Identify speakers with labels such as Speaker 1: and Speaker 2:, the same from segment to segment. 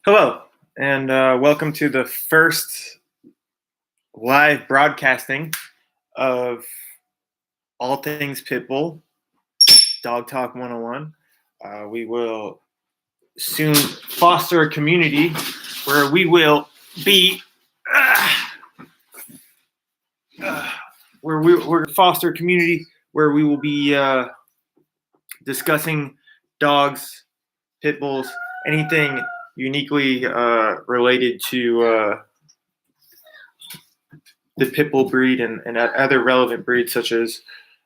Speaker 1: Hello, and welcome to the first live broadcasting of all things Pitbull, Dog Talk 101. We will soon foster a community where we will be, we're foster a community where we will be discussing dogs, pit bulls, anything uniquely related to the pit bull breed and other relevant breeds such as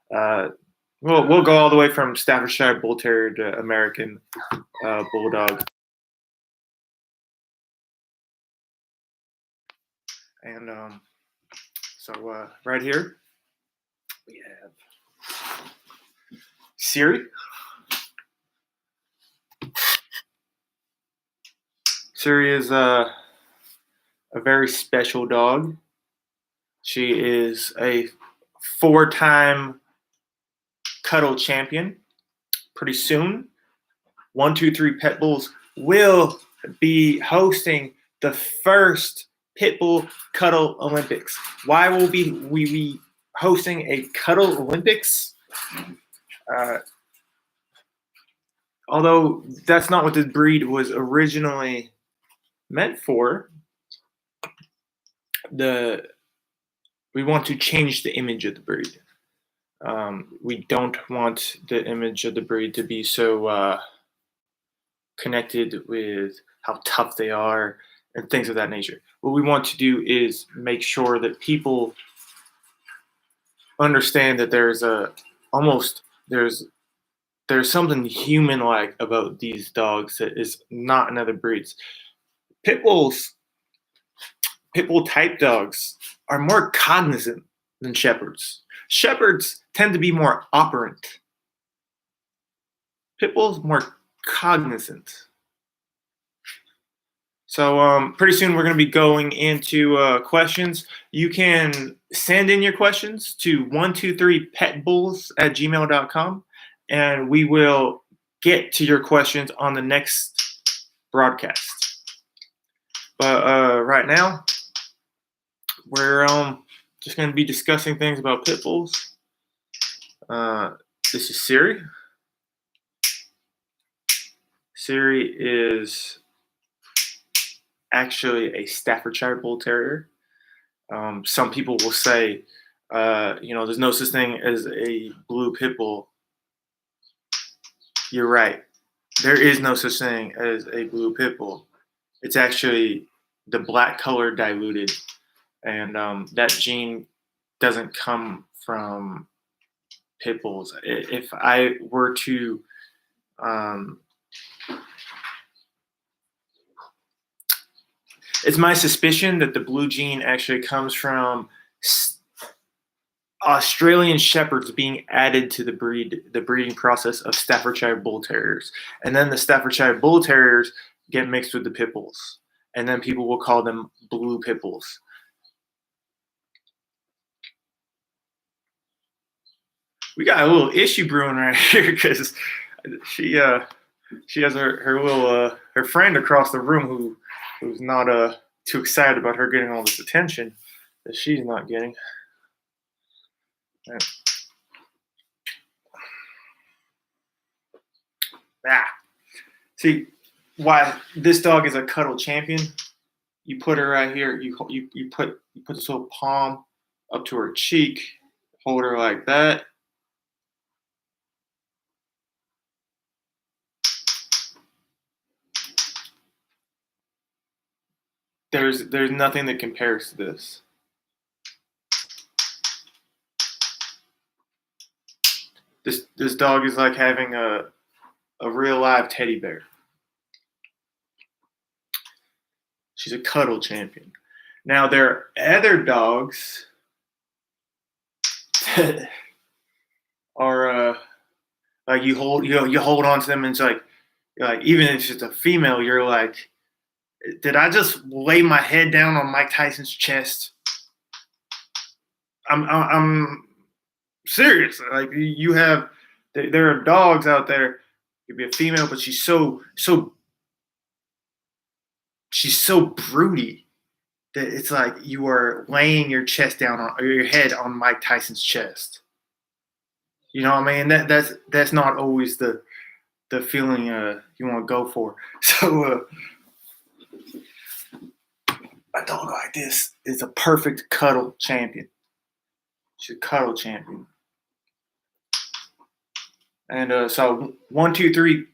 Speaker 1: we'll go all the way from Staffordshire Bull Terrier to American Bulldog. And so right here we have Siri. Siri is a very special dog. She is a 4-time cuddle champion. Pretty soon, 123 Pet Bulls will be hosting the first Pit Bull Cuddle Olympics. Why will we be hosting a Cuddle Olympics? Although that's not what the breed was originally meant for, we want to change the image of the breed. We don't want the image of the breed to be so connected with how tough they are and things of that nature. What we want to do is make sure that people understand that there's something human-like about these dogs that is not in other breeds. Pit bull type dogs are more cognizant than shepherds. Shepherds tend to be more operant. Pit bulls more cognizant. So pretty soon we're going to be going into questions. You can send in your questions to 123petbulls@gmail.com, and we will get to your questions on the next broadcast. But right now, we're just going to be discussing things about pit bulls. This is Siri. Siri is actually a Staffordshire Bull Terrier. Some people will say, there's no such thing as a blue pit bull. You're right. There is no such thing as a blue pit bull. It's actually the black color diluted, and that gene doesn't come from pit bulls. If I were to it's my suspicion that the blue gene actually comes from Australian Shepherds being added to the breeding process of Staffordshire Bull Terriers. And then the Staffordshire Bull Terriers get mixed with the pit bulls. And then people will call them blue pit bulls. We got a little issue brewing right here because she has her little her friend across the room who's not too excited about her getting all this attention that she's not getting. See why this dog is a cuddle champion? You put her right here. You put this little palm up to her cheek, hold her like that. There's nothing that compares to this. This dog is like having a real live teddy bear. She's a cuddle champion. Now there are other dogs that are like you hold on to them and it's like even if it's just a female, you're like, did I just lay my head down on Mike Tyson's chest? I'm serious. Like there are dogs out there. Could be a female, but she's so she's so broody that it's like you are laying your chest down on, or your head on Mike Tyson's chest. You know what I mean? That's not always the feeling you want to go for. So a dog like this is a perfect cuddle champion. She's a cuddle champion. And so 123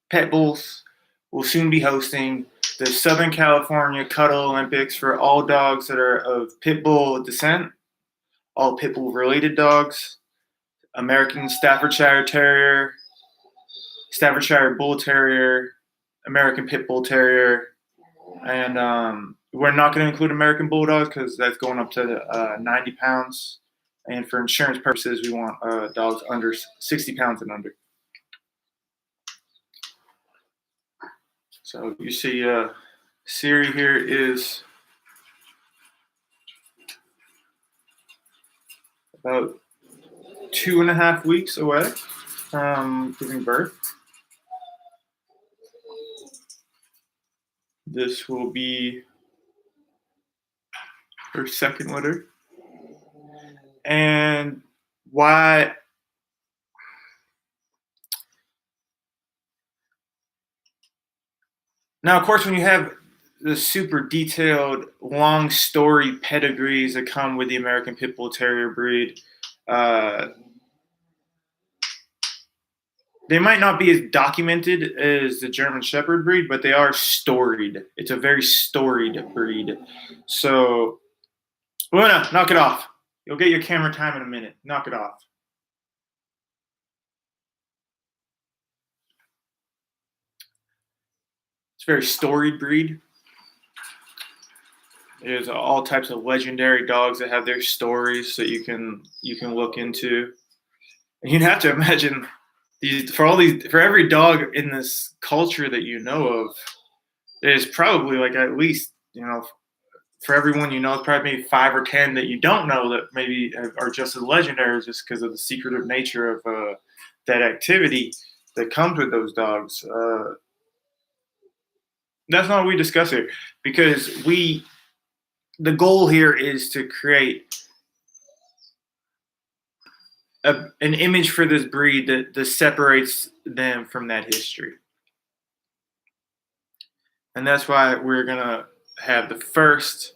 Speaker 1: Pet Bulls will soon be hosting the Southern California Cuddle Olympics for all dogs that are of Pit Bull descent, all Pit Bull related dogs, American Staffordshire Terrier, Staffordshire Bull Terrier, American Pit Bull Terrier, and we're not going to include American Bulldogs because that's going up to 90 pounds. And for insurance purposes, we want dogs under 60 pounds and under. So you see Siri here is about 2.5 weeks away from giving birth. This will be her second litter. And why now, of course, when you have the super detailed, long story pedigrees that come with the American Pit Bull Terrier breed, they might not be as documented as the German Shepherd breed, but they are storied. It's a very storied breed. So, Luna, knock it off. You'll get your camera time in a minute. Knock it off. It's a very storied breed. There's all types of legendary dogs that have their stories that you can look into. And you'd have to imagine for every dog in this culture that you know of, there's probably like at least, for everyone you know, probably maybe 5 or 10 that you don't know that maybe are just as legendary just because of the secretive nature of that activity that comes with those dogs. That's not what we discuss here, because the goal here is to create an image for this breed that separates them from that history. And that's why we're going to have the first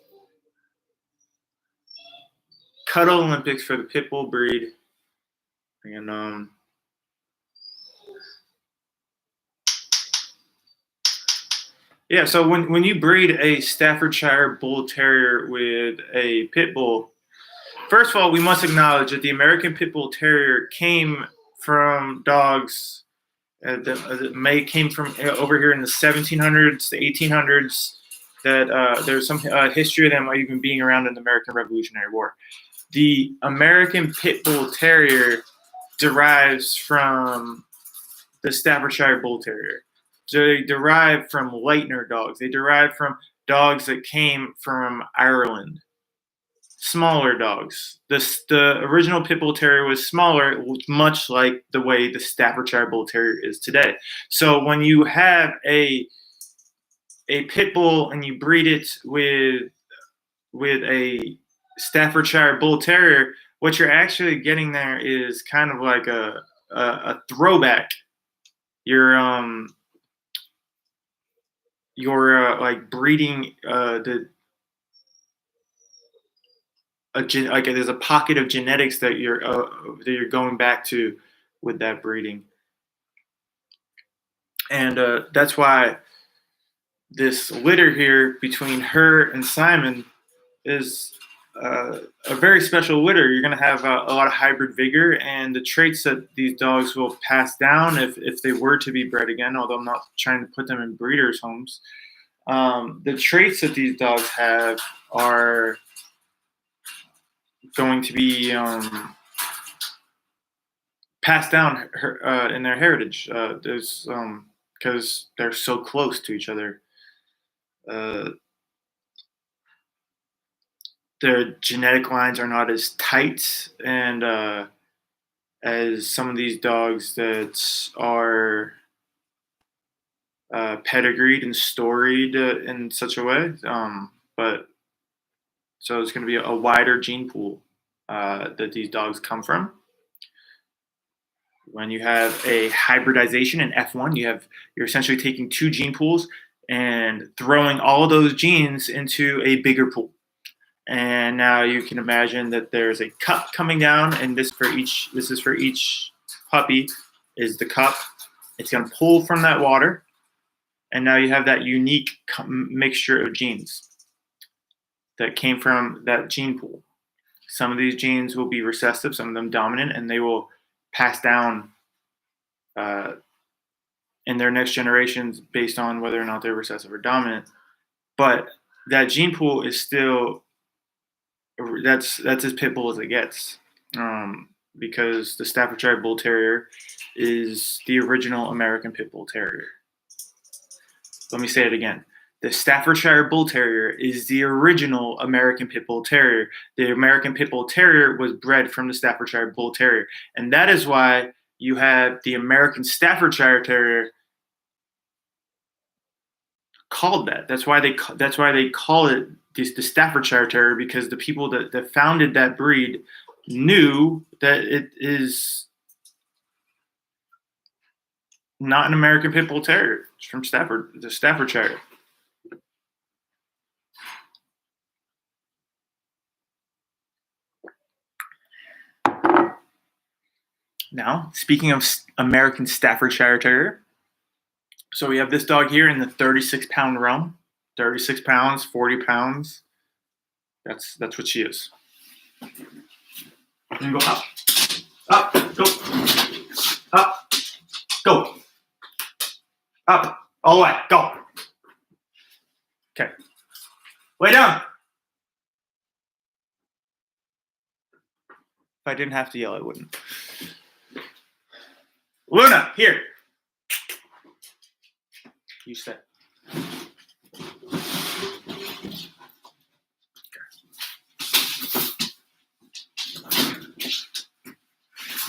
Speaker 1: Cuddle Olympics for the Pit Bull breed. And yeah, so when you breed a Staffordshire Bull Terrier with a Pit Bull, first of all, we must acknowledge that the American Pit Bull Terrier came from dogs that came from over here in the 1700s, the 1800s, that there's some history of them even being around in the American Revolutionary War. The American Pit Bull Terrier derives from the Staffordshire Bull Terrier. So they derive from Leitner dogs. They derive from dogs that came from Ireland. Smaller dogs. The original Pit Bull Terrier was smaller, much like the way the Staffordshire Bull Terrier is today. So when you have a Pit Bull and you breed it with a Staffordshire Bull Terrier, what you're actually getting there is kind of like a throwback. You're like breeding there's a pocket of genetics that you're going back to with that breeding, and that's why this litter here between her and Simon is a very special litter. You're going to have a lot of hybrid vigor, and the traits that these dogs will pass down if they were to be bred again, although I'm not trying to put them in breeders' homes. The traits that these dogs have are going to be passed down in their heritage. There's because they're so close to each other. Their genetic lines are not as tight and as some of these dogs that are pedigreed and storied in such a way. But so it's going to be a wider gene pool that these dogs come from. When you have a hybridization in F1, you're essentially taking two gene pools and throwing all of those genes into a bigger pool. And now you can imagine that there's a cup coming down, and this is for each puppy is the cup. It's going to pull from that water, and now you have that unique mixture of genes that came from that gene pool. Some of these genes will be recessive, some of them dominant, and they will pass down in their next generations based on whether or not they're recessive or dominant. But that gene pool is still that's as pit bull as it gets, because the Staffordshire Bull Terrier is the original American Pit Bull Terrier. Let me say it again. The Staffordshire Bull Terrier is the original American Pit Bull Terrier. The American Pit Bull Terrier was bred from the Staffordshire Bull Terrier. And that is why you have the American Staffordshire Terrier called that. That's why they call it the Staffordshire Terrier, because the people that founded that breed knew that it is not an American Pit Bull Terrier. It's from the Staffordshire. Now, speaking of American Staffordshire Terrier, so we have this dog here in the 36-pound realm. 36 pounds, 40 pounds. That's what she is. And go up, go, up, go, up, all the way, go. Okay, lay down. If I didn't have to yell, I wouldn't. Luna, here. You sit.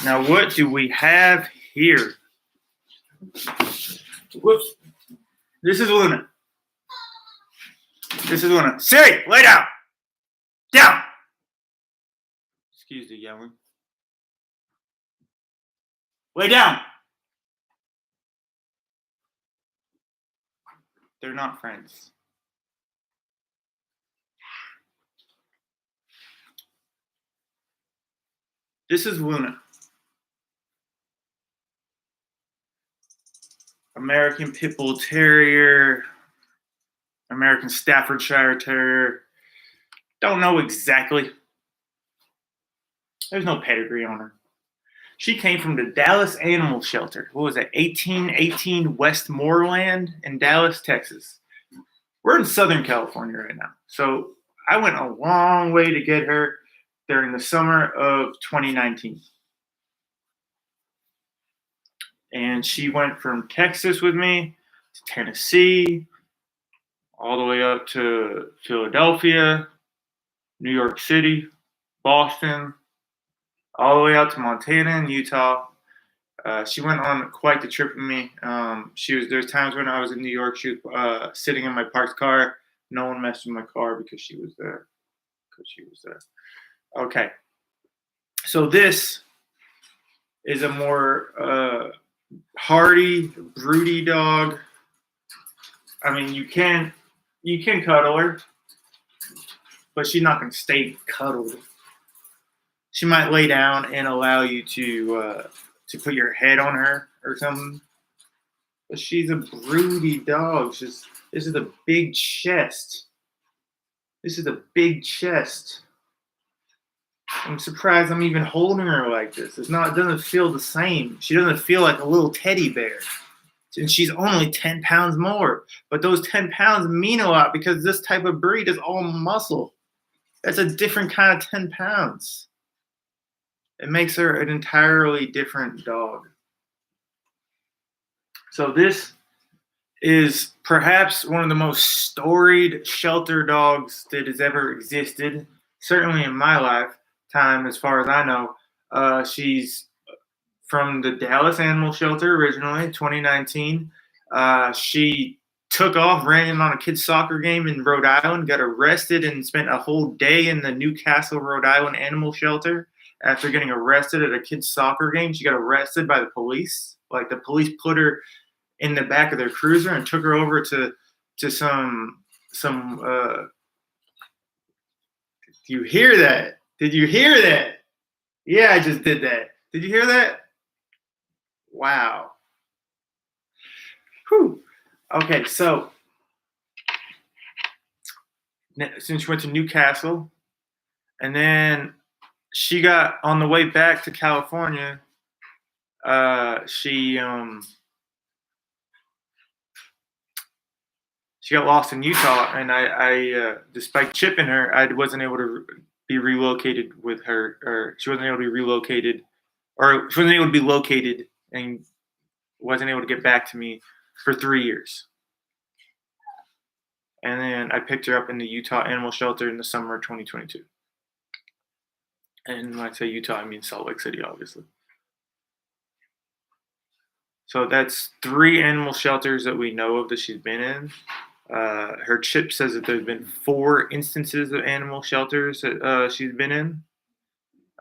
Speaker 1: Now, what do we have here? Whoops. This is Luna. This is Luna. Siri, lay down. Down. Excuse the yelling. Lay down. They're not friends. This is Luna. American Pit Bull Terrier, American Staffordshire Terrier. Don't know exactly. There's no pedigree on her. She came from the Dallas Animal Shelter. What was that? 1818 Westmoreland in Dallas, Texas. We're in Southern California right now. So I went a long way to get her during the summer of 2019. And she went from Texas with me to Tennessee, all the way up to Philadelphia, New York City, Boston, all the way out to Montana and Utah. She went on quite the trip with me. There's times when I was in New York, she was sitting in my parked car. No one messed with my car because she was there. Okay. So this is a more hardy, broody dog. I mean, you can cuddle her, but she's not going to stay cuddled. She might lay down and allow you to put your head on her or something. But she's a broody dog. This is a big chest. This is a big chest. I'm surprised I'm even holding her like this. It doesn't feel the same. She doesn't feel like a little teddy bear. And she's only 10 pounds more. But those 10 pounds mean a lot because this type of breed is all muscle. That's a different kind of 10 pounds. It makes her an entirely different dog. So this is perhaps one of the most storied shelter dogs that has ever existed, certainly in my lifetime, as far as I know. She's from the Dallas Animal Shelter originally, 2019. She took off, ran in on a kid's soccer game in Rhode Island, got arrested, and spent a whole day in the Newcastle, Rhode Island animal shelter. After getting arrested at a kid's soccer game, she got arrested by the police. Like the police put her in the back of their cruiser and took her over to some. Do you hear that? Did you hear that? Yeah, I just did that. Did you hear that? Wow. Whew. Okay, so since she went to Newcastle, and then she got on the way back to California. She got lost in Utah, and I despite chipping her, I wasn't able to be relocated with her, or she wasn't able to be relocated, or she wasn't able to be located, and wasn't able to get back to me for 3 years. And then I picked her up in the Utah animal shelter in the summer of 2022. And when I say Utah, I mean Salt Lake City, obviously. So that's 3 animal shelters that we know of that she's been in. Her chip says that there's been 4 instances of animal shelters that she's been in.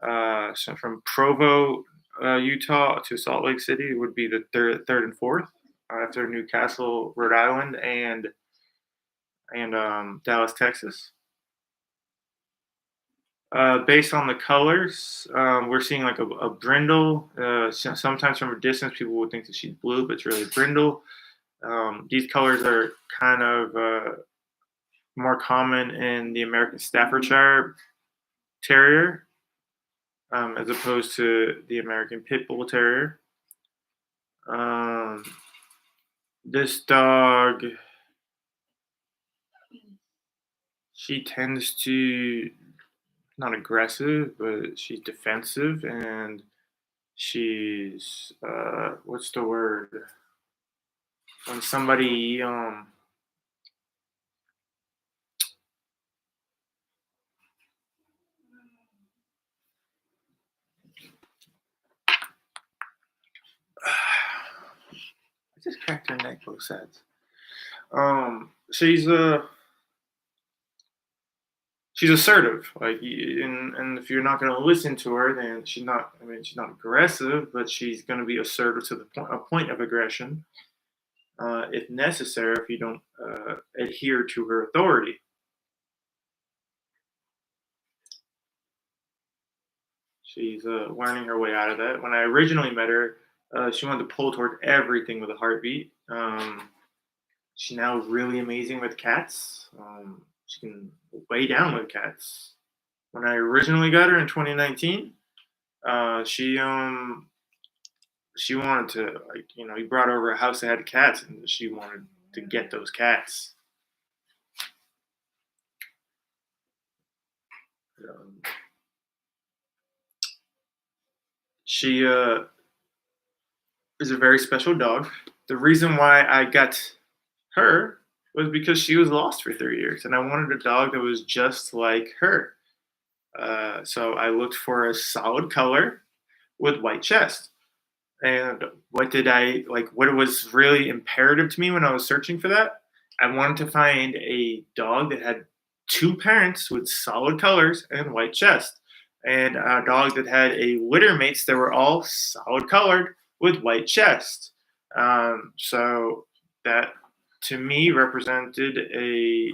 Speaker 1: So from Provo, Utah to Salt Lake City would be the third and fourth, after Newcastle, Rhode Island, and Dallas, Texas. Based on the colors, we're seeing like a brindle. Sometimes from a distance, people would think that she's blue, but it's really brindle. These colors are kind of more common in the American Staffordshire Terrier, as opposed to the American Pit Bull Terrier. This dog, she tends to not aggressive, but she's defensive, and she's what's the word? When somebody I just cracked her neck both sides. She's assertive, like, and if you're not going to listen to her, then she's not. I mean, she's not aggressive, but she's going to be assertive to a point of aggression, if necessary, if you don't adhere to her authority. She's learning her way out of that. When I originally met her, she wanted to pull toward everything with a heartbeat. She's now really amazing with cats. She can lay down with cats. When I originally got her in 2019, she wanted to, like, he brought over a house that had cats, and she wanted to get those cats. She is a very special dog. The reason why I got her was because she was lost for 3 years, and I wanted a dog that was just like her. So I looked for a solid color with white chest. And what was really imperative to me when I was searching for that? I wanted to find a dog that had 2 parents with solid colors and white chest, and a dog that had a litter mates that were all solid colored with white chest. So that, to me, represented a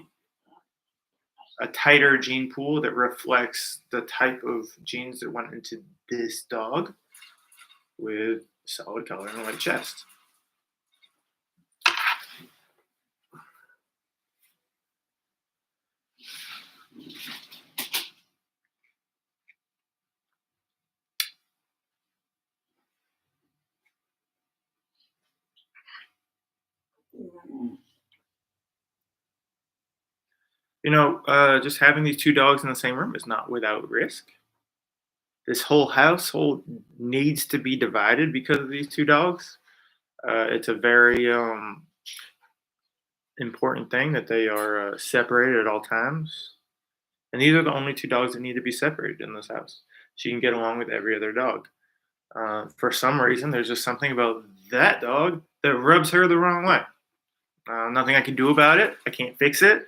Speaker 1: tighter gene pool that reflects the type of genes that went into this dog with solid color and white chest. Just having these 2 dogs in the same room is not without risk. This whole household needs to be divided because of these 2 dogs. It's a very important thing that they are separated at all times. And these are the only 2 dogs that need to be separated in this house. She can get along with every other dog. For some reason, there's just something about that dog that rubs her the wrong way. Nothing I can do about it. I can't fix it.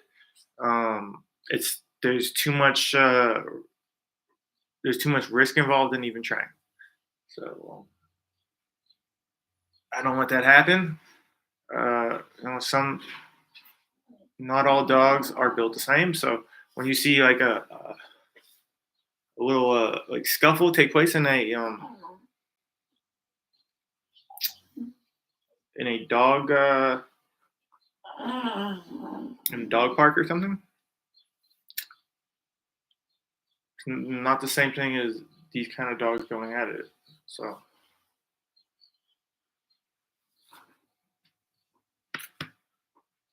Speaker 1: It's there's too much risk involved in even trying. So I don't let that happen. Not all dogs are built the same. So when you see like a little like scuffle take place in a dog in a dog park or something, it's not the same thing as these kind of dogs going at it. So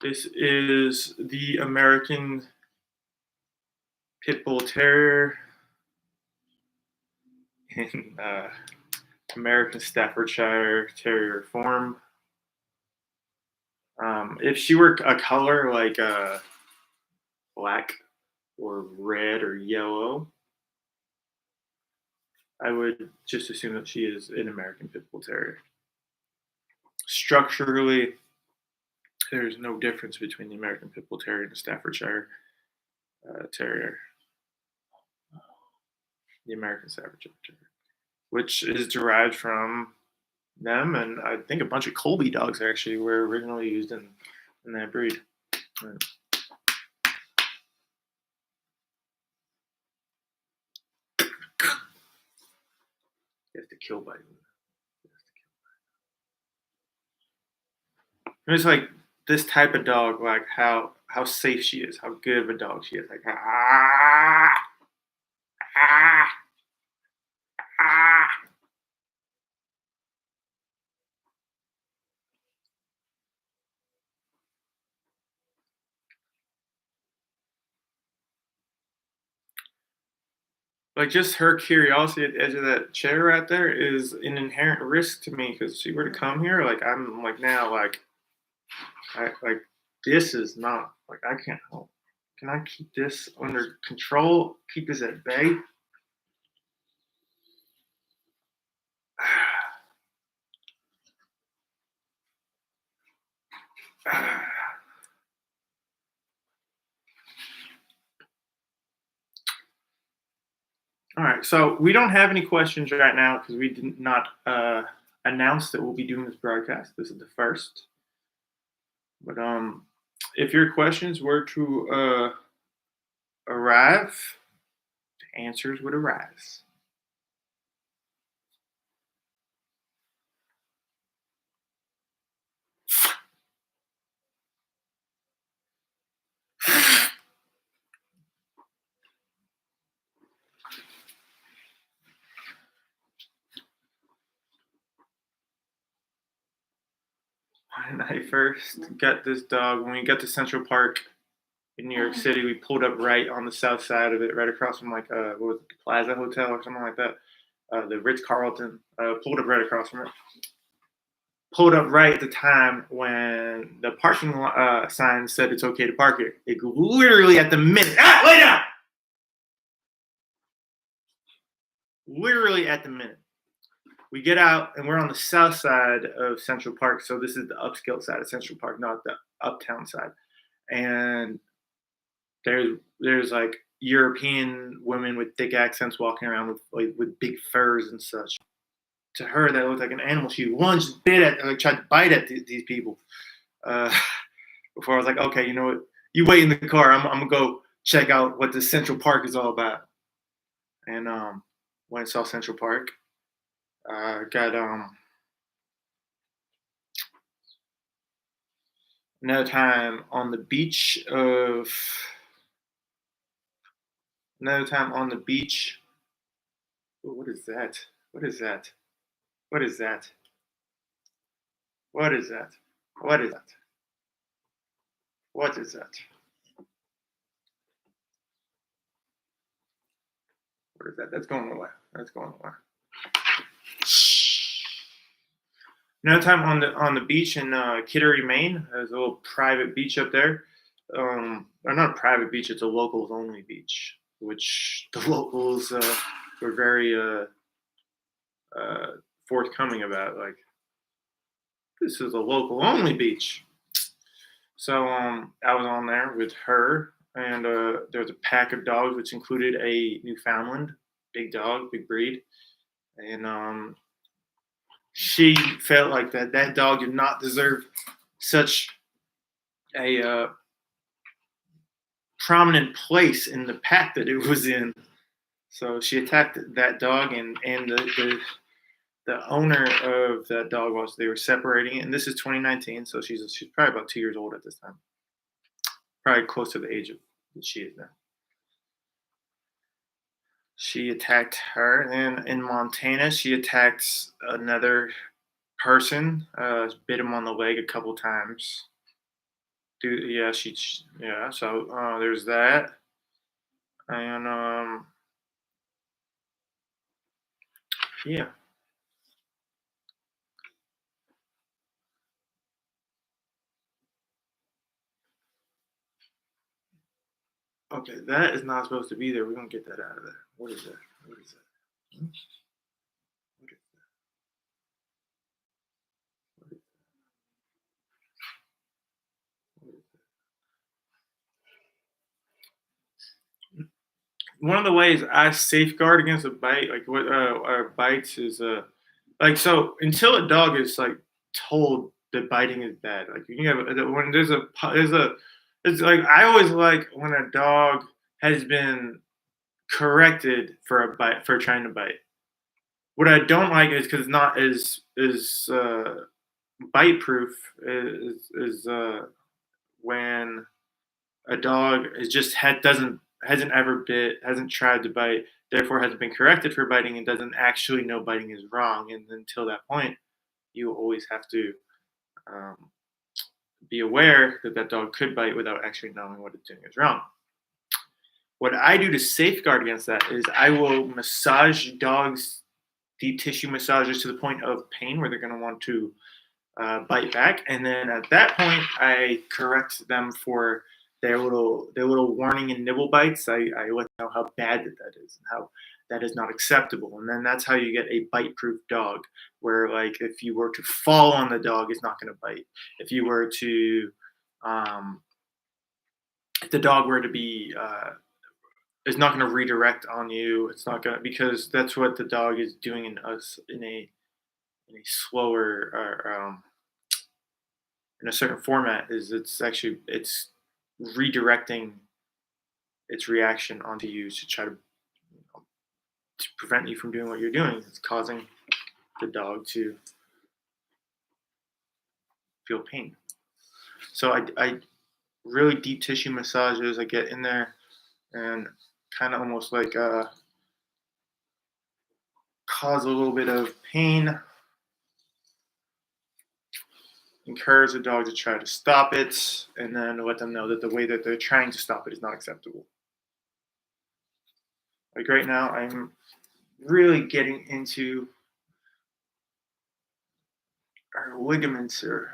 Speaker 1: this is the American Pit Bull Terrier in American Staffordshire Terrier form. If she were a color like black or red or yellow, I would just assume that she is an American Pit Bull Terrier. Structurally, there's no difference between the American Pit Bull Terrier and the Staffordshire Terrier. The American Staffordshire Terrier, which is derived from them, and I think a bunch of Colby dogs actually were originally used in that breed. Right. He has to kill by him. It's like this type of dog, like how safe she is, how good of a dog she is. Like like just her curiosity at the edge of that chair right there is an inherent risk to me because if she were to come here, like I'm like now, like this is not like I can't help. Can I keep this under control? Keep this at bay? All right, so we don't have any questions right now because we did not announce that we'll be doing this broadcast. This is the first. But if your questions were to arrive, the answers would arise. When I first got this dog, when we got to Central Park in New York City, we pulled up right on the south side of it, right across from like what was it, the Plaza Hotel or something like that, the Ritz Carlton. Pulled up right across from it. Pulled up right at the time when the parking sign said it's okay to park here. It literally at the minute. Lay down. Literally at the minute. We get out and we're on the south side of Central Park. So this is the upscale side of Central Park, not the uptown side. And there's like European women with thick accents walking around with big furs and such. To her, that looked like an animal. She lunged, tried to bite at these people. Before I was like, okay, you know what? You wait in the car. I'm gonna go check out what the Central Park is all about. And when I saw Central Park, got another time on the beach. What is that? What is that? What is that? What is that? What is that? What is that? What is that? That's going away. That's going away. Another time on the beach in Kittery, Maine. There's a little private beach up there. Or not a private beach. It's a locals only beach, which the locals were very forthcoming about. Like, This is a local only beach. So I was on there with her, and there was a pack of dogs, which included a Newfoundland, big dog, big breed, and she felt like that dog did not deserve such a prominent place in the pack that it was in. So she attacked that dog, and the owner of that dog, was they were separating it, and this is 2019, so she's probably about 2 years old at this time, probably close to the age of that she is now. She attacked her, and in Montana, she attacked another person, bit him on the leg a couple times. Dude, yeah, yeah. So there's that, and yeah. Okay, that is not supposed to be there. We're gonna get that out of there. What is that? What is that? Hmm? What is what is what is One of the ways I safeguard against a bite, like what bites, is like, so until a dog is like told that biting is bad. Like you have when it's like I always like when a dog has been corrected for a bite for trying to bite. What I don't like is because it's not as bite proof is when a dog is just hasn't ever bit, hasn't tried to bite, therefore hasn't been corrected for biting and doesn't actually know biting is wrong. And until that point, you always have to um, be aware that that dog could bite without actually knowing what it's doing is wrong. What I do to safeguard against that is I will massage dogs, deep tissue massages to the point of pain where they're going to want to bite back, and then at that point, I correct them for their little warning and nibble bites. I let them know how bad that is and how that is not acceptable, and then that's how you get a bite-proof dog. Where like if you were to fall on the dog, it's not going to bite. If you were to um, if the dog were to be is not going to redirect on you. It's not going to, because that's what the dog is doing in us in a slower or in a certain format, is it's redirecting its reaction onto you to try to, to prevent you from doing what you're doing. It's causing the dog to feel pain. So I really deep tissue massages. I get in there and kind of almost like cause a little bit of pain, encourage the dog to try to stop it, and then let them know that the way that they're trying to stop it is not acceptable. Like right now, I'm really getting into our ligaments here.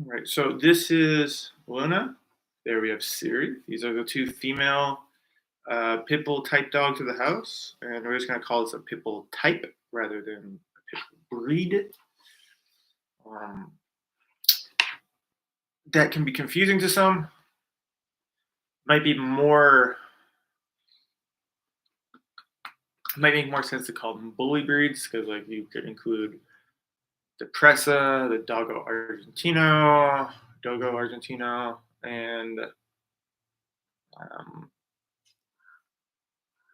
Speaker 1: Right. So this is Luna. There we have Siri. These are the two female pit bull type dogs of the house, and we're just going to call this a pit bull type rather than a pit bull breed. Um, that can be confusing to some. Might be more. Might make more sense to call them bully breeds because, like, you could include the Presa, the Dogo Argentino, and um,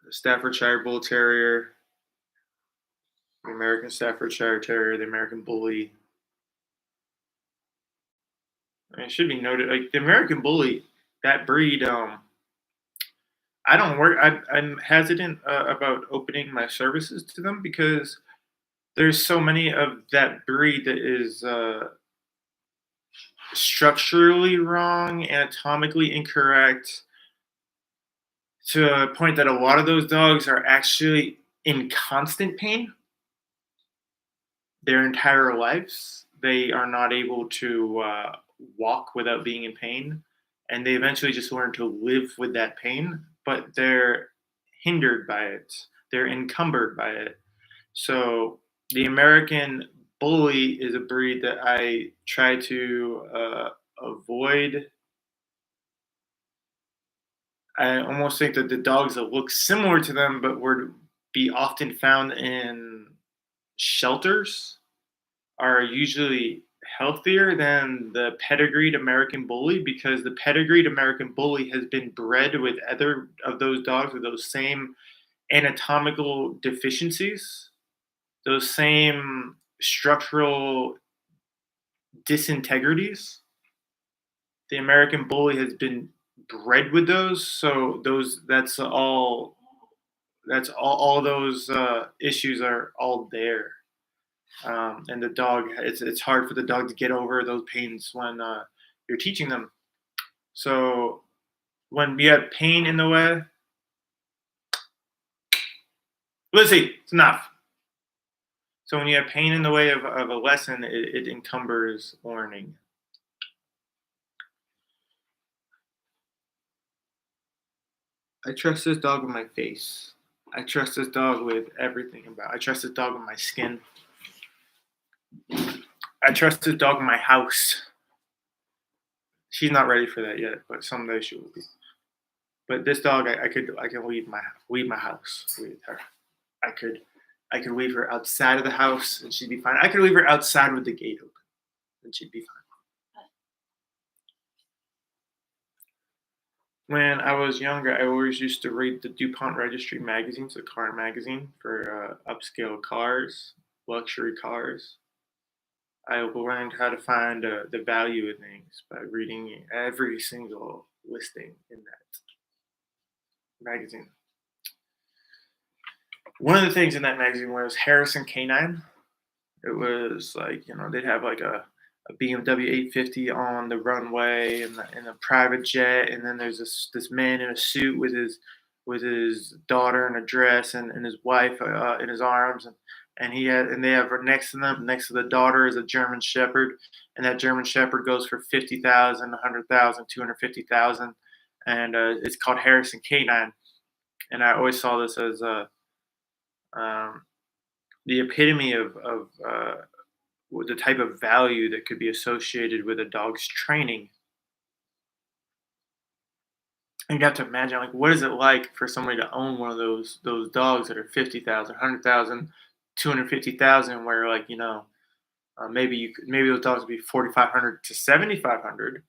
Speaker 1: the Staffordshire Bull Terrier, the American Staffordshire Terrier, the American Bully. I mean, it should be noted, like the American Bully, that breed. I don't work. I'm hesitant about opening my services to them because there's so many of that breed that is structurally wrong, anatomically incorrect, to a point that a lot of those dogs are actually in constant pain their entire lives. They are not able to walk without being in pain, and they eventually just learn to live with that pain but they're hindered by it. They're encumbered by it. So the American Bully is a breed that I try to avoid. I almost think that the dogs that look similar to them, but would be often found in shelters, are usually healthier than the pedigreed American Bully, because the pedigreed American Bully has been bred with other of those dogs with those same anatomical deficiencies, those same structural disintegrities. The American Bully has been bred with those, so those all those issues are all there. And the dog, it's hard for the dog to get over those pains when you're teaching them. So when you have pain in the way, Lizzie, it's enough. So when you have pain in the way of a lesson, it encumbers learning. I trust this dog with my face. I trust this dog with everything about. I trust this dog with my skin. I trust this dog with my house. She's not ready for that yet, but someday she will be. But this dog, I can leave my house with her. I could leave her outside of the house and she'd be fine. I could leave her outside with the gate open and she'd be fine. When I was younger, I always used to read the DuPont Registry magazines, the car magazine for upscale cars, luxury cars. I learned how to find the value of things by reading every single listing in that magazine. One of the things in that magazine was Harrison Canine. It was like, they'd have like a BMW 850 on the runway and a private jet, and then there's this man in a suit with his daughter in a dress and his wife in his arms, and they have next to them, next to the daughter, is a German Shepherd, and that German Shepherd goes for 50,000, 100,000, 250,000, and it's called Harrison Canine, and I always saw this as um, the epitome of the type of value that could be associated with a dog's training. And you have to imagine, like, what is it like for somebody to own one of those dogs that are 50,000, 100,000, 250,000, where, like, maybe those dogs would be 4,500 to 7,500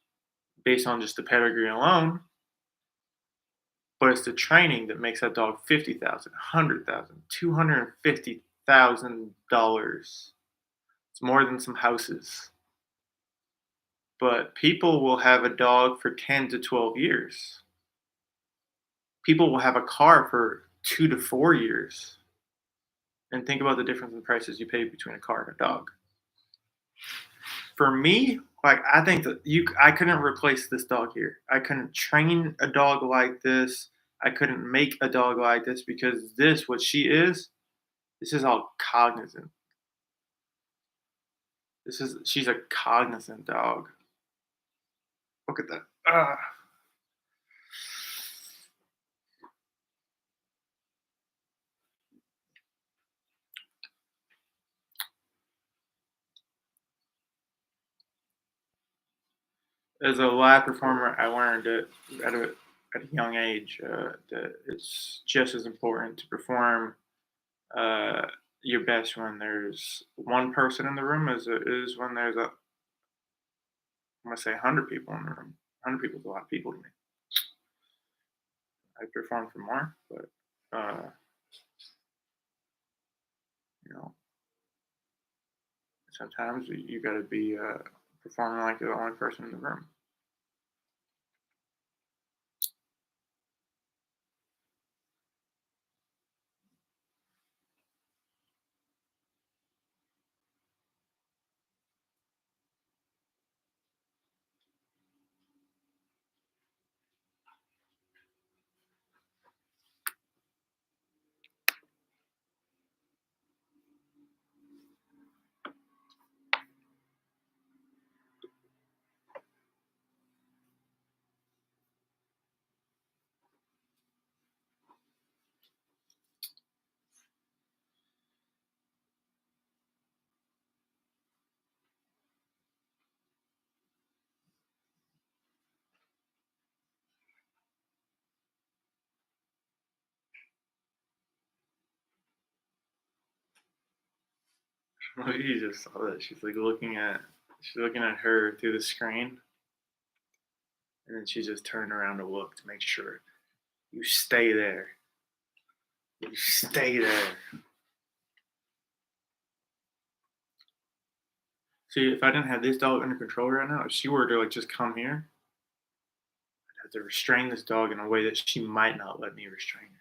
Speaker 1: based on just the pedigree alone. But it's the training that makes that dog 50,000, 100,000, $250,000. It's more than some houses. But people will have a dog for 10 to 12 years. People will have a car for 2 to 4 years. And think about the difference in prices you pay between a car and a dog. For me, like, I think that I couldn't replace this dog here. I couldn't train a dog like this. I couldn't make a dog like this, because what she is, this is all cognizant. She's a cognizant dog. Look at that. As a live performer, I learned it at a young age, that it's just as important to perform your best when there's one person in the room as it is when there's I'm gonna say 100 people in the room. 100 people is a lot of people to me. I perform for more, but uh, you know, sometimes you got to be performing like the only person in the room. Well, you just saw that. She's looking at her through the screen, and then she just turned around to look to make sure you stay there. You stay there. See, if I didn't have this dog under control right now, if she were to like just come here, I'd have to restrain this dog in a way that she might not let me restrain her.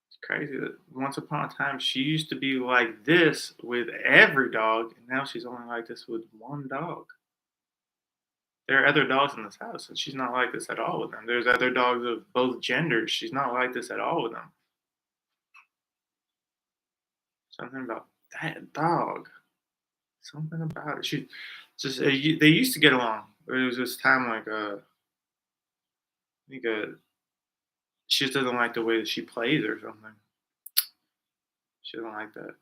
Speaker 1: It's crazy that once upon a time she used to be like this with every dog, and now she's only like this with one dog. There are other dogs in this house, and she's not like this at all with them. There's other dogs of both genders. She's not like this at all with them. Something about that dog. Something about it. She just they used to get along. There was this time like I think she just doesn't like the way that she plays or something. She doesn't like that.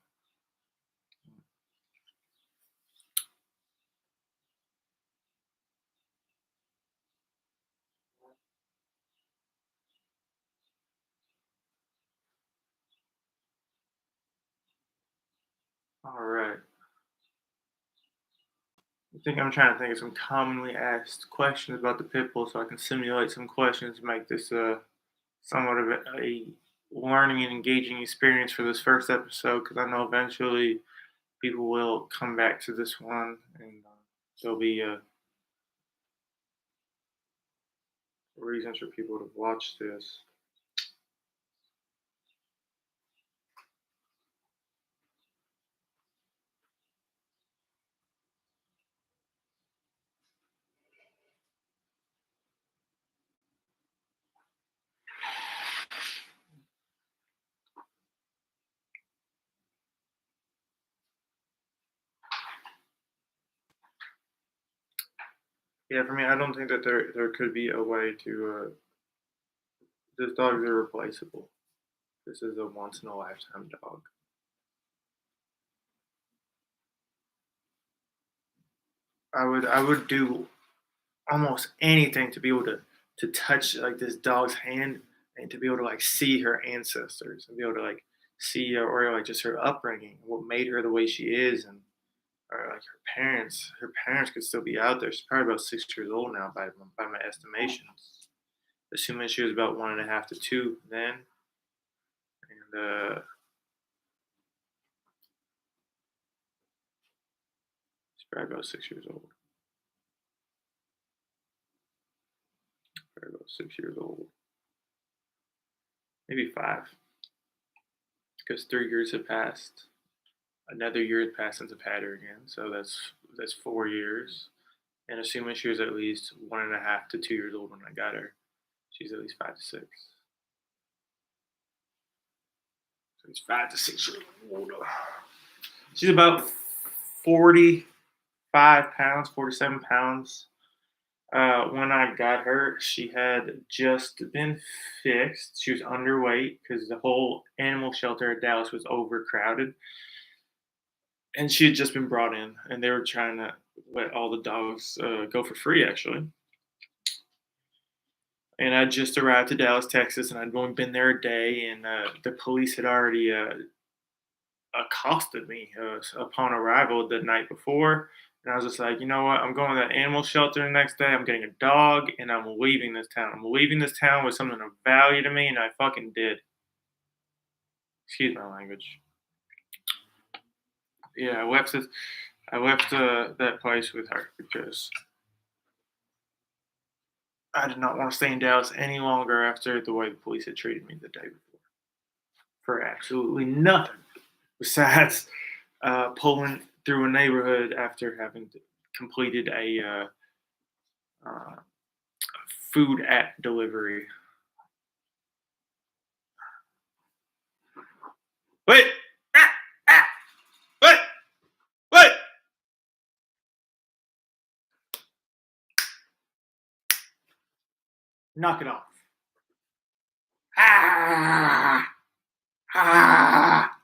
Speaker 1: All right. I'm trying to think of some commonly asked questions about the pit bull, so I can simulate some questions to make this somewhat of a learning and engaging experience for this first episode. Because I know eventually people will come back to this one, and there'll be reasons for people to watch this. Yeah, for me, I don't think that there could be a way to. This dog is irreplaceable. This is a once in a lifetime dog. I would do almost anything to be able to touch like this dog's hand and to be able to like see her ancestors and be able to like see or like just her upbringing, what made her the way she is, and or like her parents. Her parents could still be out there. She's probably about 6 years old now by my estimations. Assuming she was about 1.5 to 2 then, and she's probably about 6 years old. Probably about 6 years old, maybe 5, because 3 years have passed. Another year has passed since I've had her again, so that's 4 years. And assuming she was at least 1.5 to 2 years old when I got her, she's at least 5 to 6. So she's 5 to 6 years old. She's about 45 pounds, 47 pounds. When I got her, she had just been fixed. She was underweight because the whole animal shelter at Dallas was overcrowded. And she had just been brought in, and they were trying to let all the dogs go for free, actually. And I just arrived to Dallas, Texas, and I'd only been there a day, and the police had already accosted me upon arrival the night before. And I was just like, you know what? I'm going to that animal shelter the next day. I'm getting a dog, and I'm leaving this town. I'm leaving this town with something of value to me, and I fucking did. Excuse my language. Yeah, I left that place with her because I did not want to stay in Dallas any longer after the way the police had treated me the day before for absolutely nothing besides pulling through a neighborhood after having completed a uh, food app delivery. Wait! Ah! Ah! What? What? Knock it off. Ah! Ah!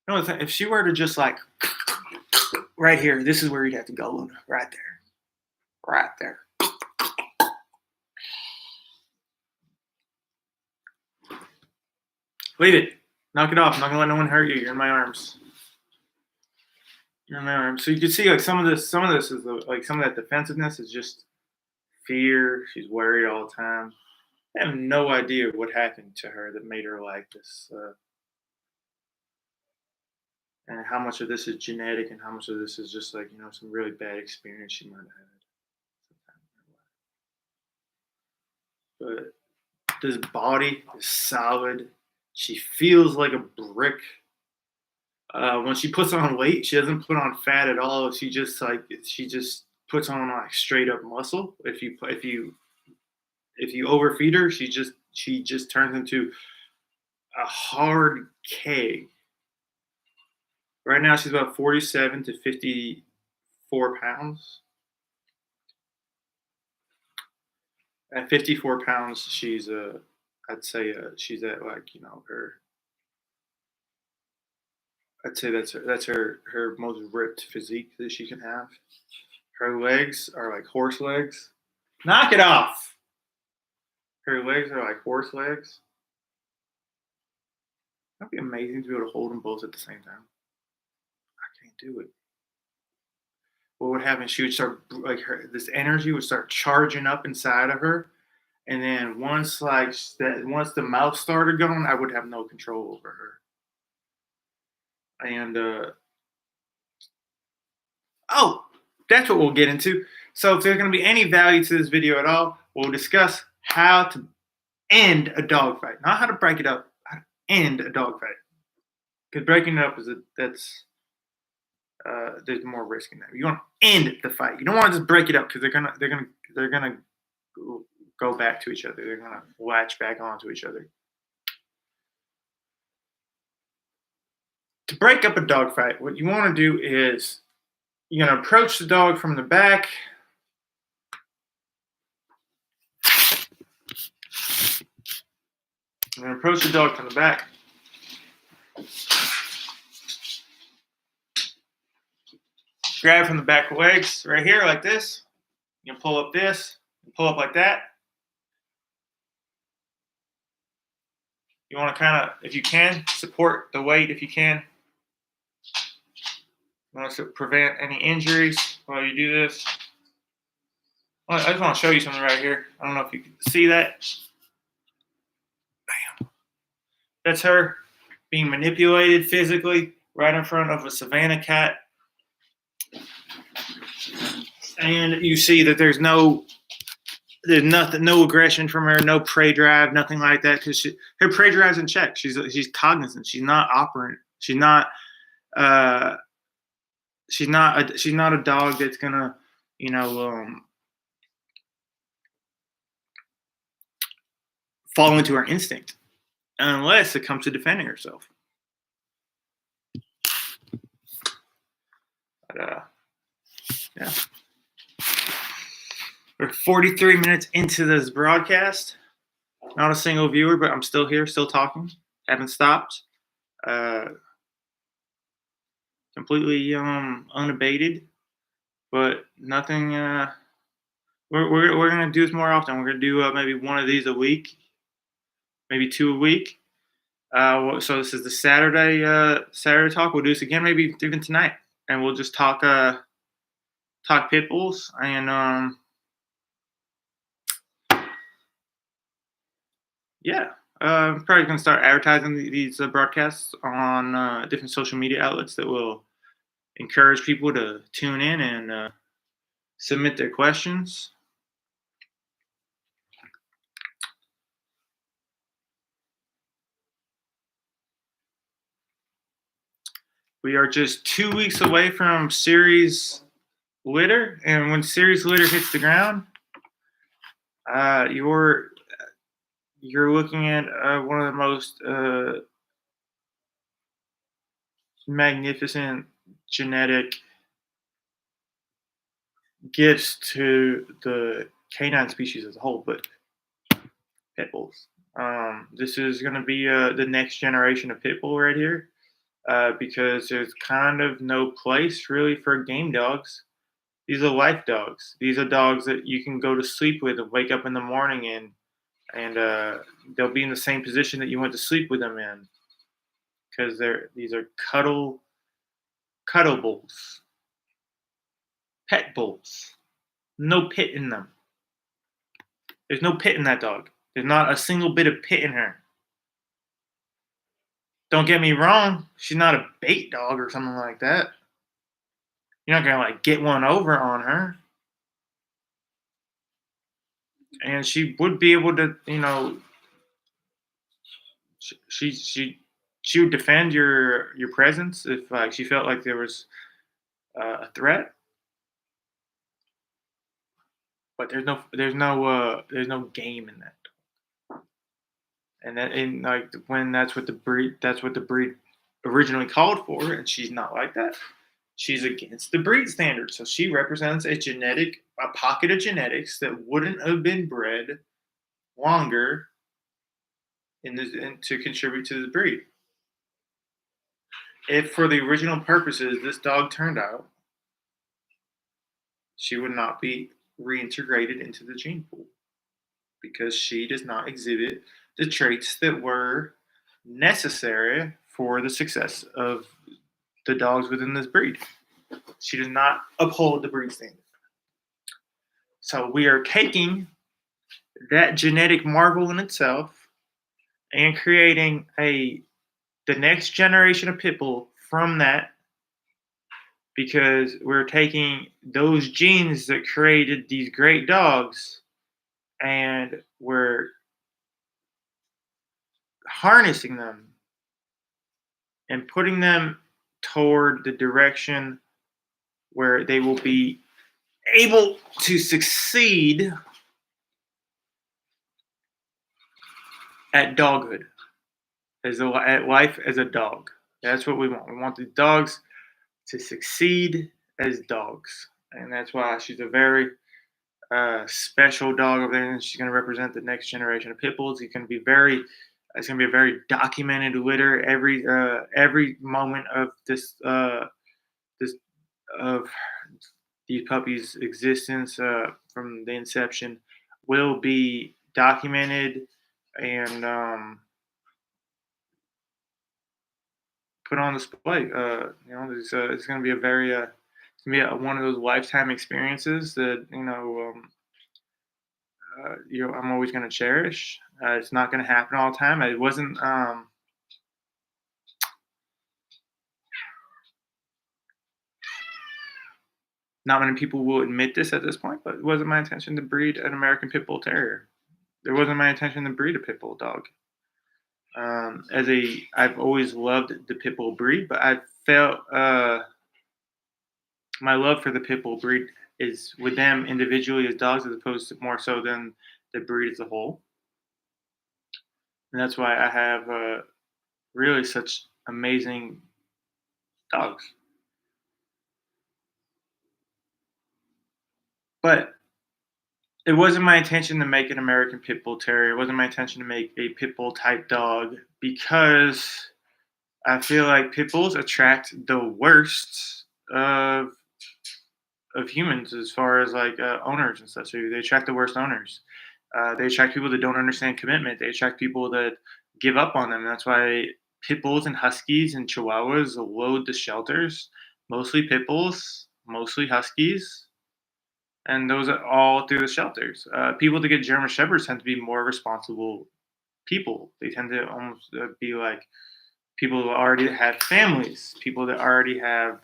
Speaker 1: No, if she were to just like right here, this is where you'd have to go, Luna. Right there. Right there. Leave it. Knock it off. I'm not gonna let no one hurt you. You're in my arms. You're in my arms. So you can see like some of this is like some of that defensiveness is just fear. She's worried all the time. I have no idea what happened to her that made her like this, and how much of this is genetic, and how much of this is just like some really bad experience she might have had sometime in her life. But this body is solid. She feels like a brick. When she puts on weight, she doesn't put on fat at all. She just puts on like straight up muscle. If you overfeed her, she just turns into a hard keg. Right now, she's about 47 to 54 pounds. At 54 pounds, I'd say she's at like her. I'd say that's her most ripped physique that she can have. Her legs are like horse legs. Knock it off. Her legs are like horse legs. That'd be amazing to be able to hold them both at the same time. I can't do it. What would happen? She would start like this energy would start charging up inside of her, and then once the mouth started going, I would have no control over her. And oh, that's what we'll get into. So if there's going to be any value to this video at all, we'll discuss how to end a dog fight, not how to break it up. How to end a dog fight, because breaking it up there's more risk in that. You want to end the fight. You don't want to just break it up because they're gonna go back to each other. They're gonna latch back onto each other. To break up a dog fight, what you want to do is you're gonna approach the dog from the back. You're gonna approach the dog from the back. Grab from the back legs right here like this. You can pull up this, pull up like that. You want to kind of, if you can, support the weight if you can. You want to prevent any injuries while you do this. Well, I just want to show you something right here. I don't know if you can see that. Bam. That's her being manipulated physically right in front of a Savannah cat. And you see that there's nothing, no aggression from her, no prey drive, nothing like that, because her prey drive's in check. She's cognizant. She's not operant. She's not a dog that's gonna fall into her instinct unless it comes to defending herself. But yeah. We're 43 minutes into this broadcast. Not a single viewer, but I'm still here, still talking. Haven't stopped. Completely unabated, but nothing. We're gonna do this more often. We're gonna do maybe one of these a week, maybe 2 a week. So this is the Saturday talk. We'll do this again, maybe even tonight, and we'll just talk pit bulls and yeah. I'm probably going to start advertising these broadcasts on different social media outlets that will encourage people to tune in and submit their questions. We are just 2 weeks away from series litter, and when series litter hits the ground, you're looking at one of the most magnificent genetic gifts to the canine species as a whole, but pit bulls. This is going to be the next generation of pit bull right here, because there's kind of no place really for game dogs. These are life dogs. These are dogs that you can go to sleep with and wake up in the morning and and they'll be in the same position that you went to sleep with them in, because these are cuddle bulls, pet bulls. No pit in them. There's no pit in that dog. There's not a single bit of pit in her. Don't get me wrong, she's not a bait dog or something like that. You're not gonna like get one over on her, and she would be able to, she would defend your presence if like she felt like there was a threat. But there's no game in that. And like when that's what the breed originally called for, and she's not like that. She's against the breed standard, so she represents a pocket of genetics that wouldn't have been bred longer to contribute to the breed. If for the original purposes this dog turned out, she would not be reintegrated into the gene pool because she does not exhibit the traits that were necessary for the success of the dogs within this breed. She does not uphold the breed standard. So we are taking that genetic marvel in itself and creating the next generation of pit bull from that, because we're taking those genes that created these great dogs and we're harnessing them and putting them toward the direction where they will be able to succeed at doghood, at life as a dog. That's what we want. We want the dogs to succeed as dogs, and that's why she's a very special dog over there, and she's going to represent the next generation of pit bulls. It's going to be a very documented litter. Every moment of this of these puppies' existence from the inception will be documented and put on display. It's going to be one of those lifetime experiences that I'm always going to cherish. It's not going to happen all the time. It wasn't. Not many people will admit this at this point, but it wasn't my intention to breed an American Pit Bull Terrier. It wasn't my intention to breed a Pit Bull dog. I've always loved the Pit Bull breed, but I felt my love for the Pit Bull breed is with them individually as dogs, as opposed to more so than the breed as a whole. And that's why I have really such amazing dogs. But it wasn't my intention to make an American Pit Bull Terrier. It wasn't my intention to make a Pit Bull type dog, because I feel like Pit Bulls attract the worst of humans as far as like owners and stuff. So they attract the worst owners. They attract people that don't understand commitment. They attract people that give up on them. And that's why pit bulls and huskies and chihuahuas load the shelters. Mostly pit bulls, mostly huskies, and those are all through the shelters. People that get German shepherds tend to be more responsible people. They tend to almost be like people who already have families, people that already have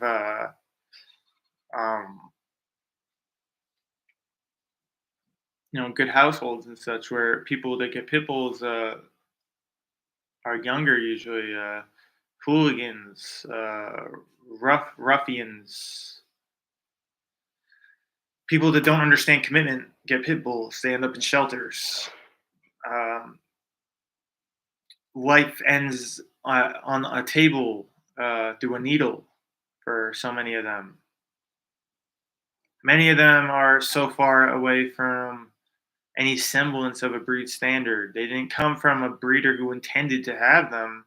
Speaker 1: um, good households and such. Where people that get pit bulls are younger usually, hooligans, ruffians, people that don't understand commitment get pit bulls. They end up in shelters. Um, Life ends on a table through a needle for so many of them. Many of them are so far away from any semblance of a breed standard. They didn't come from a breeder who intended to have them.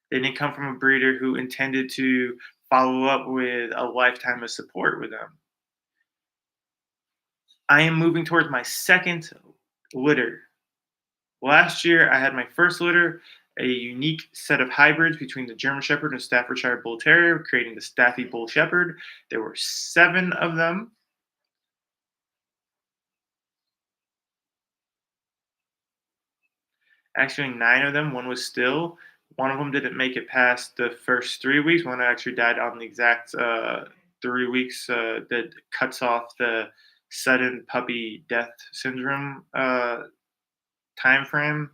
Speaker 1: They didn't come from a breeder who intended to follow up with a lifetime of support with them. I am moving towards my second litter Last year, I had my first litter, a unique set of hybrids between the German Shepherd and Staffordshire Bull Terrier, creating the Staffy Bull Shepherd. There were 7 of them. Actually, 9 of them. One was still. One of them didn't make it past the first 3 weeks. One actually died on the exact 3 weeks that cuts off the sudden puppy death syndrome time frame,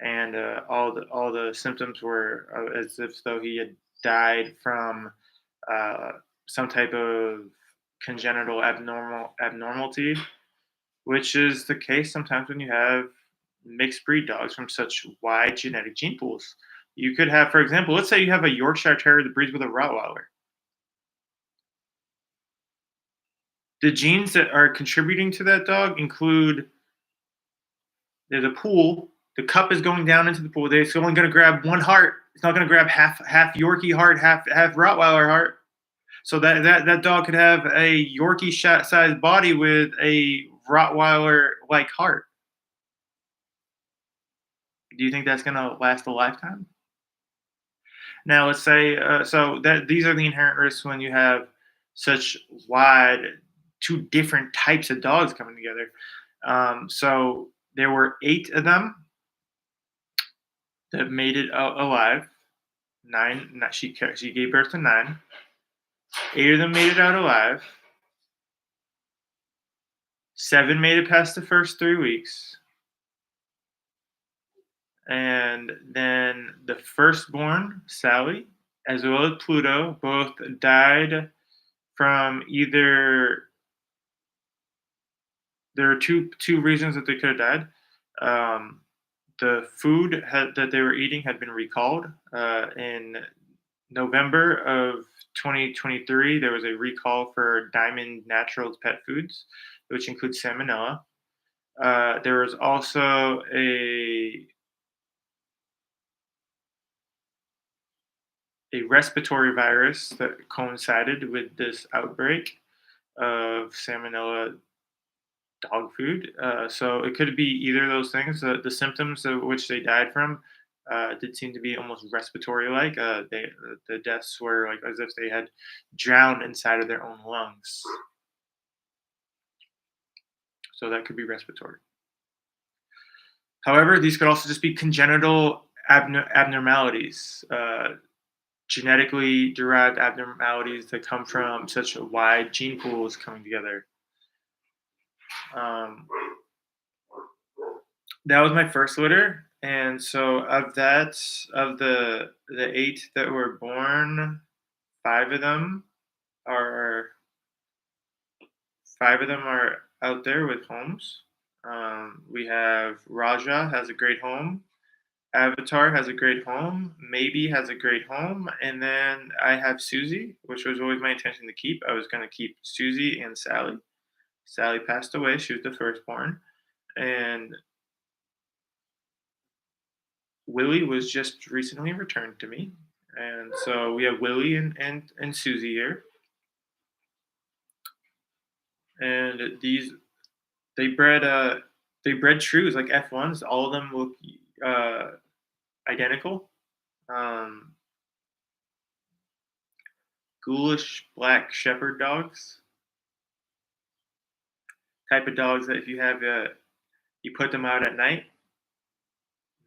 Speaker 1: and all the symptoms were as if though he had died from uh, some type of congenital abnormality, which is the case sometimes when you have mixed breed dogs from such wide genetic gene pools. You could have, for example, let's say you have a Yorkshire Terrier that breeds with a Rottweiler. The genes that are contributing to that dog include there's a pool. The cup is going down into the pool. It's only going to grab one heart. It's not going to grab half Yorkie heart, half Rottweiler heart. So that dog could have a Yorkie sized body with a Rottweiler like heart. Do you think that's going to last a lifetime? Now, let's say so that these are the inherent risks when you have such wide two different types of dogs coming together. So there were 8 of them that made it alive. Nine, she gave birth to 9. 8 of them made it out alive. 7 made it past the first 3 weeks, and then the firstborn, Sally, as well as Pluto, both died from either. There are two reasons that they could have died. Um, the that they were eating had been recalled in November of 2023. There was a recall for Diamond Naturals pet foods, which includes salmonella. There was also a respiratory virus that coincided with this outbreak of salmonella dog food. So it could be either of those things. The symptoms of which they died from did seem to be almost respiratory like. The deaths were like as if they had drowned inside of their own lungs. So that could be respiratory. However, these could also just be congenital abnormalities, genetically derived abnormalities that come from such a wide gene pools coming together. Um, that was my first litter, and so of the 8 that were born, 5 of them are 5 of them are out there with homes. We have Raja has a great home. Avatar has a great home. Maybe has a great home, and then I have Susie, which was always my intention to keep. I was going to keep Susie and Sally. Sally passed away. She was the firstborn, and Willie was just recently returned to me. And so we have Willie and Susie here. And they bred trues like F1s. All of them look uh, identical. Um, ghoulish black shepherd dogs. Type of dogs that if you put them out at night,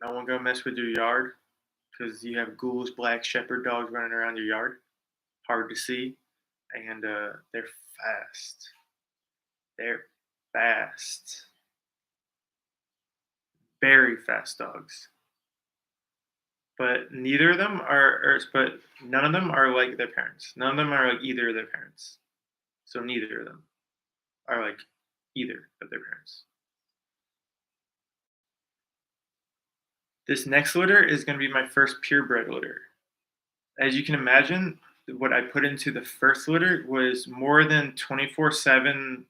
Speaker 1: no one gonna mess with your yard because you have ghoulish black shepherd dogs running around your yard. Hard to see, and they're fast. They're fast, very fast dogs. But neither of them but none of them are like their parents. None of them are like either of their parents. So neither of them are like either of their parents. This next litter is going to be my first purebred litter. As you can imagine, what I put into the first litter was more than 24/7.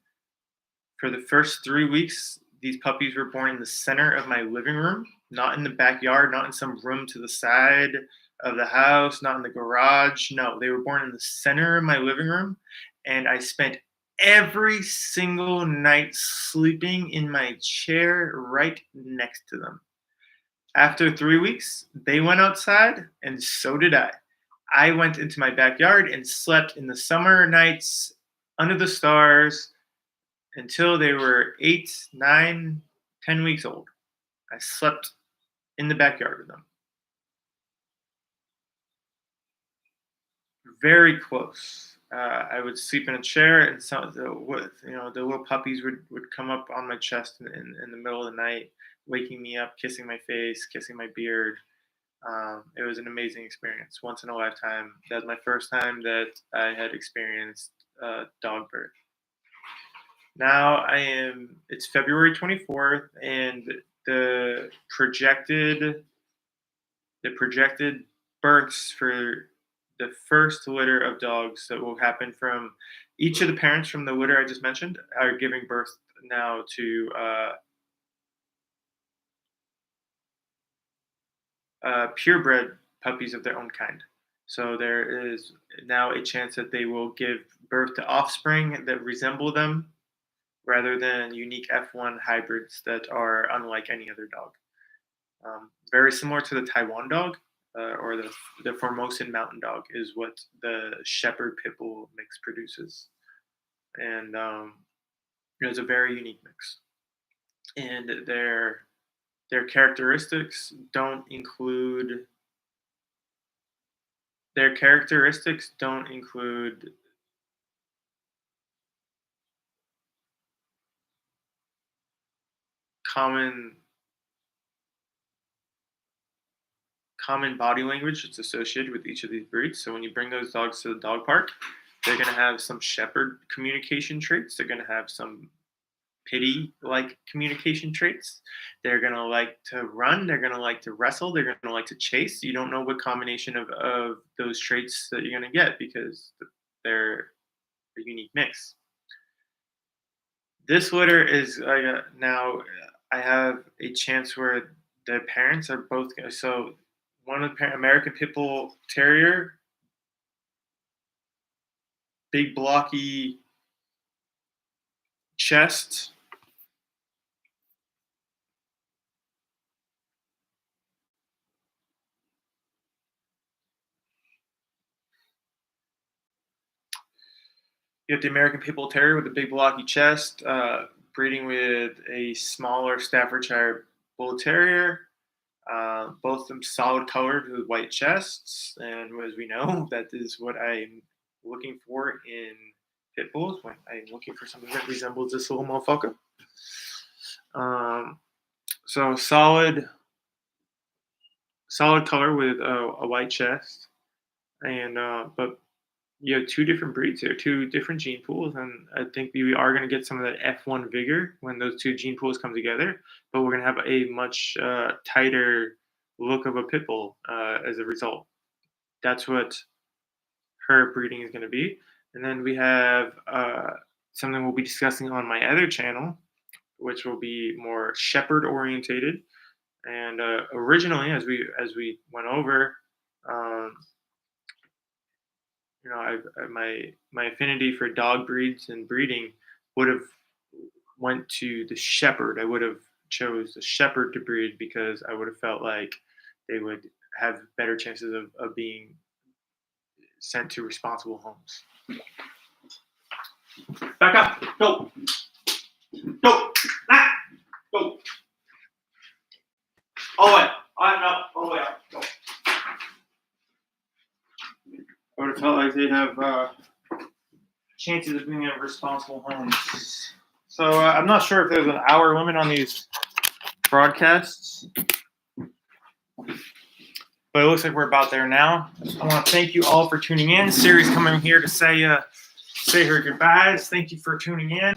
Speaker 1: For the first 3 weeks, these puppies were born in the center of my living room, not in the backyard, not in some room to the side of the house, not in the garage. No, they were born in the center of my living room. And I spent every single night sleeping in my chair right next to them. After 3 weeks, they went outside, and so did I. I went into my backyard and slept in the summer nights under the stars until they were 8, 9, 10 weeks old. I slept in the backyard with them. Very close. I would sleep in a chair, and the little puppies would come up on my chest in the middle of the night, waking me up, kissing my face, kissing my beard. It was an amazing experience, once in a lifetime. That was my first time that I had experienced dog birth. Now it's February 24th, and the projected the projected births for the first litter of dogs that will happen from each of the parents from the litter I just mentioned are giving birth now to purebred puppies of their own kind. So there is now a chance that they will give birth to offspring that resemble them rather than unique F1 hybrids that are unlike any other dog. Very similar to the Taiwan dog or the Formosan mountain dog is what the Shepherd Pit Bull mix produces. And it's a very unique mix. And their characteristics don't include common common body language that's associated with each of these breeds. So when you bring those dogs to the dog park, they're going to have some shepherd communication traits. They're going to have some pity like communication traits. They're going to like to run. They're going to like to wrestle. They're going to like to chase. You don't know what combination of those traits that you're going to get because they're a unique mix. This litter is now I have a chance where the parents are both. So one of the American Pit Bull Terrier, big blocky chest. You have the American Pit Bull Terrier with a big blocky chest, breeding with a smaller Staffordshire Bull Terrier. Both of them solid colored with white chests, and as we know, that is what I'm looking for in pit bulls when I'm looking for something that resembles this little motherfucker. So solid color with a white chest, and but you have two different breeds here, two different gene pools, and I think we are going to get some of that F1 vigor when those two gene pools come together. But we're going to have a much tighter look of a pit bull as a result. That's what her breeding is going to be. And then we have something we'll be discussing on my other channel, which will be more shepherd orientated. And originally, as we went over, my affinity for dog breeds and breeding would have went to the shepherd. I would have chose the shepherd to breed because I would have felt like they would have better chances of being sent to responsible homes. Back up. Go. Go. Ah. Go. All the way. No. All the way up. Go. I would have felt like they'd have chances of being in responsible homes. So I'm not sure if there's an hour limit on these broadcasts, but it looks like we're about there now. I want to thank you all for tuning in. Siri's coming here to say her goodbyes. Thank you for tuning in.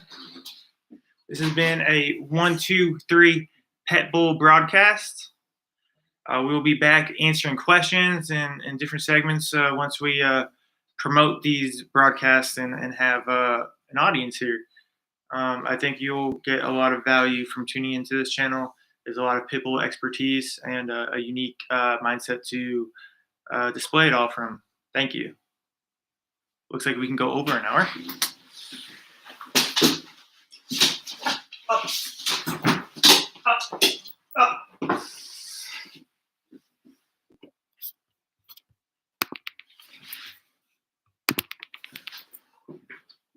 Speaker 1: This has been a 1, 2, 3 Pet Bull broadcast. We will be back answering questions in different segments once we promote these broadcasts and have an audience here. I think you'll get a lot of value from tuning into this channel. There's a lot of pit bull expertise and a unique mindset to display it all from. Thank you. Looks like we can go over an hour.